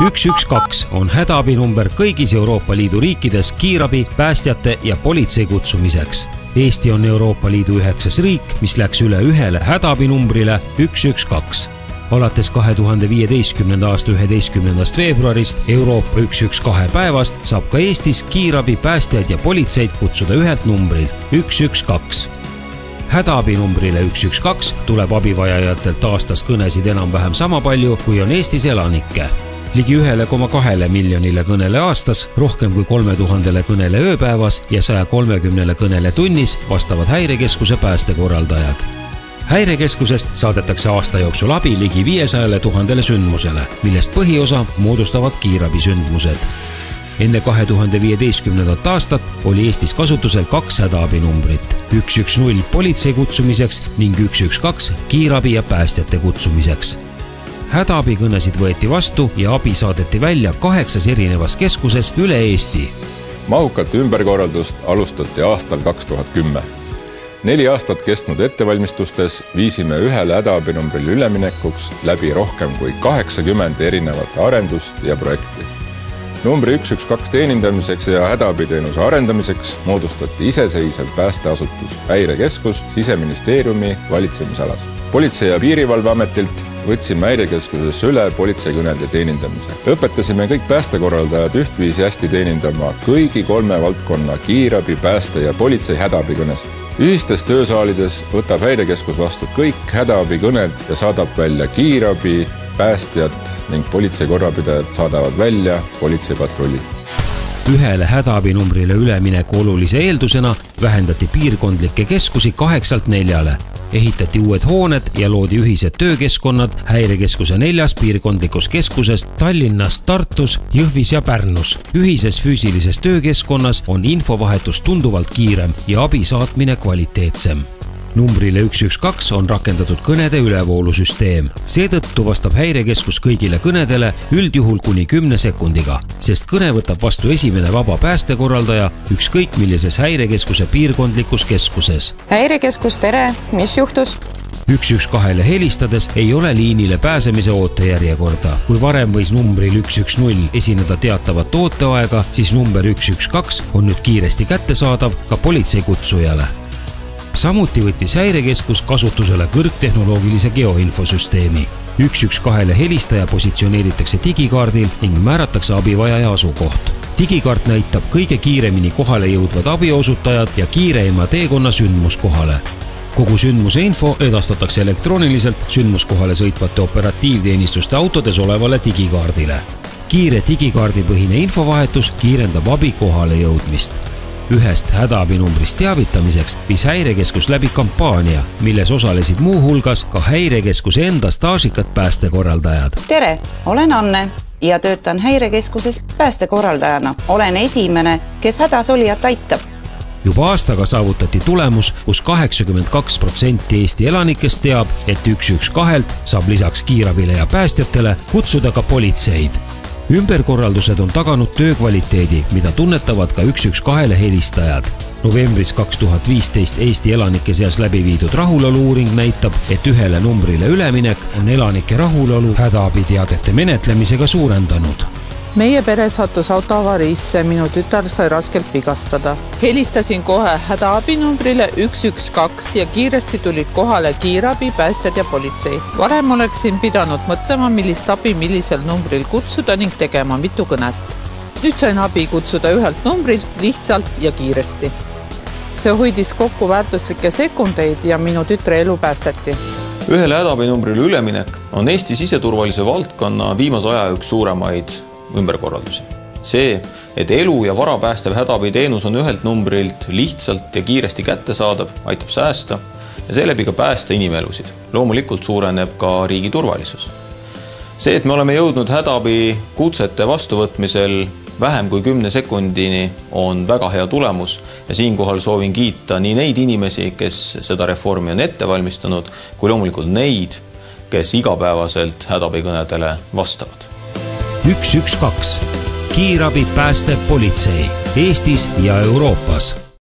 112 on hädaabinumber kõigis Euroopa Liidu riikides kiirabi, päästjate ja politsei kutsumiseks. Eesti on Euroopa Liidu 9. riik, mis läks üle ühele hädaabinumbrile 112. Alates 2015. aasta 11. veebruarist Euroopa 112 päevast saab ka Eestis kiirabi, päästjaid ja politseid kutsuda ühelt numbrilt 112. Hädaabinumbrile 112 tuleb abivajajatelt aastas kõnesid enam-vähem sama palju, kui on Eestis elanikke. Ligi 1,2 miljonile kõnele aastas, rohkem kui 3000 kõnele ööpäevas ja 130 kõnele tunnis vastavad Häirekeskuse päästekorraldajad. Häirekeskusest saadetakse aasta jooksul abi ligi 500 000 sündmusele, millest põhiosa moodustavad kiirabisündmused. Enne 2015. aastat oli Eestis kasutusel 2 hädaabinumbrit, 110 politsei kutsumiseks ning 112 kiirabi ja päästjate kutsumiseks. Hädaabikõnesid võeti vastu ja abi saadeti välja 8 erinevas keskuses üle Eesti. Mahukat ümberkorraldust alustati aastal 2010. 4 aastat kestnud ettevalmistustes viisime ühele hädaabinumbril üleminekuks läbi rohkem kui 80 erinevat arendust ja projekti. Numbri 112 teenindamiseks ja hädaabiteenuse arendamiseks moodustati iseseisev päästeasutus Häirekeskus Siseministeeriumi valitsemisalas. Politsei- ja Piirivalveametilt võtsime Häirekeskusesse üle politseikõnede teenindamise. Õpetasime kõik päästekorraldajad ühtviisi hästi teenindama kõigi 3 valdkonna kiirabi, pääste ja politsei hädaabikõnest. Ühistes töösaalides võtab Häirekeskus vastu kõik hädaabikõned ja saadab välja kiirabi, päästjad ning politsei korrapidajad saadavad välja politseipatrulli. Ühele hädaabinumbrile ülemineku olulise eeldusena vähendati piirkondlikke keskusi 8-lt 4-le. Ehitati uued hooned ja loodi ühised töökeskkonnad Häirekeskuse 4 piirkondlikus keskuses Tallinnas, Tartus, Jõhvis ja Pärnus. Ühises füüsilises töökeskkonnas on infovahetus tunduvalt kiirem ja abi saatmine kvaliteetsem. Numbrile 112 on rakendatud kõnede ülevoolusüsteem. Seetõttu vastab Häirekeskus kõigile kõnedele üldjuhul kuni 10 sekundiga, sest kõne võtab vastu esimene vaba päästekorraldaja ükskõik millises Häirekeskuse piirkondlikus keskuses. Häirekeskus, tere, mis juhtus? 112-le helistades ei ole liinile pääsemise ootejärjekorda. Kui varem võis numbril 110 esineda teatavat ooteaega, siis number 112 on nüüd kiiresti kättesaadav ka politseikutsujale. Samuti võttis Häirekeskus kasutusele kõrgtehnoloogilise geoinfosüsteemi. 112-le helistaja positsioneeritakse digikaardil ning määratakse abivajaja asukoht. Digikaart näitab kõige kiiremini kohale jõudvad abiosutajad ja kiireima teekonna sündmuskohale. Kogu sündmuse info edastatakse elektrooniliselt sündmuskohale sõitvate operatiivteenistuste autodes olevale digikaardile. Kiire digikaardipõhine infovahetus kiirendab abi kohale jõudmist. Ühest hädaabinumbrist teavitamiseks viis Häirekeskus läbi kampaania, milles osalesid muu hulgas ka Häirekeskuse enda staažikad päästekorraldajad. Tere, olen Anne ja töötan Häirekeskuses päästekorraldajana. Olen esimene, kes hädas olijat aitab. Juba aastaga saavutati tulemus, kus 82% Eesti elanikest teab, et 112-lt saab lisaks kiirabile ja päästjatele kutsuda ka politseid. Ümberkorraldused on taganud töökvaliteedi, mida tunnetavad ka 112-le helistajad. Novembris 2015 Eesti elanike seas läbi viidud rahulolu-uuring näitab, et ühele numbrile üleminek on elanike rahulolu hädaabiteadete menetlemisega suurendanud. Meie pere sattus autoavariisse, minu tütar sai raskelt vigastada. Helistasin kohe hädaabinumbrile 112 ja kiiresti tulid kohale kiirabi, päästjad ja politsei. Varem oleksin pidanud mõtlema, millist abi millisel numbril kutsuda ning tegema mitu kõnet. Nüüd sain abi kutsuda ühelt numbrilt lihtsalt ja kiiresti. See hoidis kokku väärtuslikke sekundeid ja minu tütre elu päästeti. Ühele hädaabinumbril üleminek on Eesti siseturvalise valdkonna viimase aja üks suuremaid ümberkorraldusi. See, et elu- ja varapäästev hädaabiteenus on ühelt numbrilt lihtsalt ja kiiresti kättesaadav, aitab säästa ja seeläbi ka päästa inimelusid. Loomulikult suureneb ka riigi turvalisus. See, et me oleme jõudnud hädaabi kutsete vastuvõtmisel vähem kui 10 sekundini, on väga hea tulemus ja siinkohal soovin kiita nii neid inimesi, kes seda reformi on ette valmistanud, kui loomulikult neid, kes igapäevaselt hädaabikõnedele vastavad. 112. Kiirabi, pääste, politsei Eestis ja Euroopas.